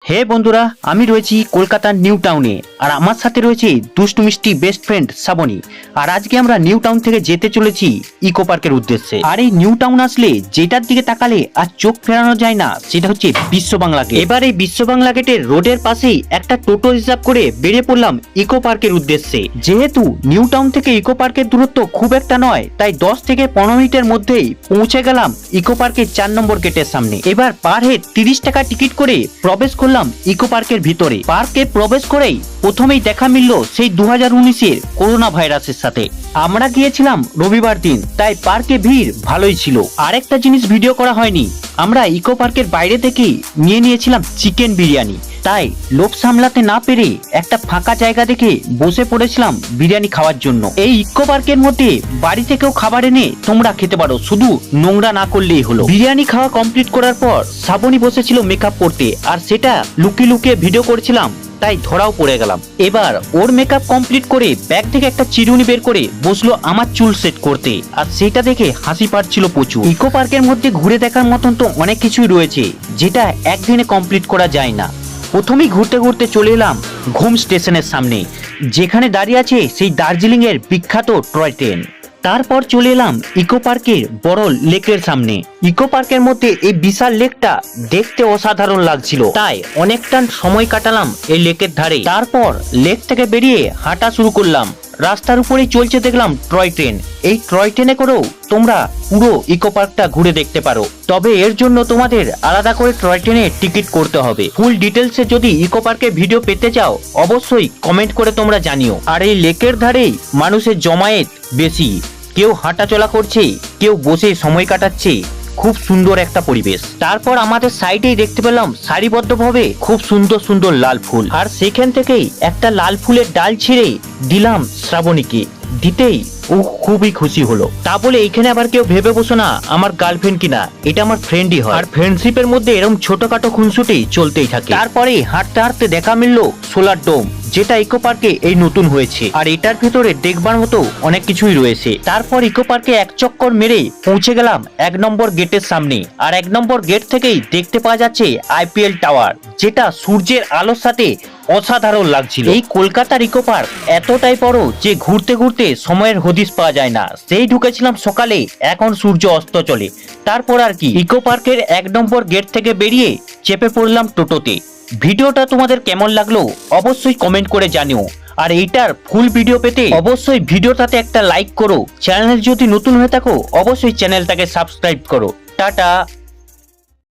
হে বন্ধুরা, আমি রয়েছি কলকাতার নিউ টাউনে আর আমার সাথে রয়েছে দুষ্টু মিষ্টি বেস্ট ফ্রেন্ড শ্রাবণী। আর আজকে আমরা নিউ টাউন থেকে যেতে চলেছি ইকো পার্কের উদ্দেশ্যে। আর এই নিউ টাউন আসলে যেটার দিকে তাকালে আর চোখ ফেরানো যায় না সেটা হচ্ছে বিশ্ব বাংলা গেট। এবার এই বিশ্ব বাংলা গেটের রোডের পাশেই একটা টোটো রিজার্ভ করে বেরিয়ে পড়লাম ইকো পার্কের উদ্দেশ্যে। যেহেতু নিউ টাউন থেকে ইকো পার্কের দূরত্ব খুব একটা নয়, তাই 10 থেকে 15 মিনিটের মধ্যেই পৌঁছে গেলাম ইকো পার্কের 4 নম্বর গেটের সামনে। এবার পার হেড 30 টাকা টিকিট করে প্রবেশ করলাম ইকো পার্কের ভিতরে। পার্কে প্রবেশ করেই প্রথমেই দেখা মিলল সেই 2019-এর করোনা ভাইরাসের সাথে। আমরা গিয়েছিলাম রবিবার দিন, তাই পার্কে ভিড় ভালোই ছিল। আরেকটা জিনিস ভিডিও করা হয়নি, আমরা ইকো পার্কের বাইরে থেকে নিয়ে নিয়েছিলাম চিকেন বিরিয়ানি। তাই লোভ সামলাতে না পেরে একটা ফাঁকা জায়গা দেখে বসে পড়েছিলাম বিরিয়ানি খাওয়ার জন্য। এই ইকো পার্কের মধ্যে বাড়ি থেকেও খাবার এনে তোমরা খেতে পারো, শুধু নোংরা না করলেই হলো। বিরিয়ানি খাওয়া কমপ্লিট করার পর শ্রাবণী বসেছিল মেকআপ করতে, আর সেটা লুকিয়ে লুকিয়ে ভিডিও করেছিলাম, তাই ধরাও পড়ে গেলাম। এবার ওর মেকআপ কমপ্লিট করে ব্যাগ থেকে একটা চিরুনি বের করে বসলো আমার চুল সেট করতে, আর সেটা দেখে হাসি পাচ্ছিল প্রচুর। ইকো পার্কের মধ্যে ঘুরে দেখার মতন তো অনেক কিছুই রয়েছে, যেটা একদিনে কমপ্লিট করা যায় না। প্রথমেই ঘুরতে ঘুরতে চলে এলাম ঘুম স্টেশনের সামনে, যেখানে দাঁড়িয়ে আছে সেই দার্জিলিং এর বিখ্যাত টয় ট্রেন। তারপর চলে এলাম ইকো পার্কের বড় লেকের সামনে। ইকো পার্কের মধ্যে এই বিশাল লেকটা দেখতে অসাধারণ লাগছিল, তাই অনেকটা সময় কাটালাম এই লেকের ধারে। তারপর লেক থেকে বেরিয়ে হাঁটা শুরু করলাম। রাস্তার উপরেই চলছে দেখলাম টয় ট্রেন। এই টয় ট্রেনে করেও তোমরা পুরো ইকো পার্কটা ঘুরে দেখতে পারো, তবে এর জন্য তোমাদের আলাদা করে টয় ট্রেনে টিকিট করতে হবে। ফুল ডিটেলসে যদি ইকো পার্কের ভিডিও পেতে চাও অবশ্যই কমেন্ট করে তোমরা জানিও। আর এই লেকের ধারেই মানুষের জমায়েত বেশি, কেউ হাঁটাচলা করছে, কেউ বসে সময় কাটাচ্ছে। খুব সুন্দর একটা পরিবেশ। তারপর আমাদের সাইডেই দেখতে পেলাম সারিবদ্ধভাবে খুব সুন্দর সুন্দর লাল ফুল, আর সেখান থেকেই একটা লাল ফুলের ডাল ছিঁড়ে দিলাম শ্রাবণীকে। দিতেই ও খুবই খুশি হলো। তা বলে এইখানে আবার কেউ ভেবে বসো না আমার গার্লফ্রেন্ড কিনা, এটা আমার ফ্রেন্ডই হয়। আর ফ্রেন্ডশিপের মধ্যে এরকম ছোটখাটো খুনসুটি চলতেই থাকে। তারপরে হাঁটতে হাঁটতে দেখা মিললো সোলার ডোম, যেটা ইকো পার্কে এই নতুন হয়েছে, আর এটার ভিতরে দেখবার মতো অনেক কিছুই রয়েছে। তারপর ইকো পার্কে এক চক্কর মেরে পৌঁছে গেলাম 1 নম্বর গেটের সামনে। আর 1 নম্বর গেট থেকেই দেখতে পাওয়া যাচ্ছে IPL টাওয়ার, যেটা সূর্যের আলোর সাথে অসাধারণ লাগছিল। এই কলকাতার ইকো পার্ক এতটাই বড় যে ঘুরতে ঘুরতে সময়ের হদিস পাওয়া যায় না। সেই ঢুকেছিলাম সকালে, এখন সূর্য অস্ত চলে। তারপর আর কি, ইকো পার্কের 1 নম্বর গেট থেকে বেরিয়ে চেপে পড়লাম টোটোতে। ভিডিওটা তোমাদের কেমন লাগলো অবশ্যই কমেন্ট করে জানিও। আর এইটার ফুল ভিডিও পেতে অবশ্যই ভিডিওটাতে একটা লাইক করো। চ্যানেল যদি নতুন হয়ে থাকো অবশ্যই চ্যানেলটাকে সাবস্ক্রাইব করো। টাটা।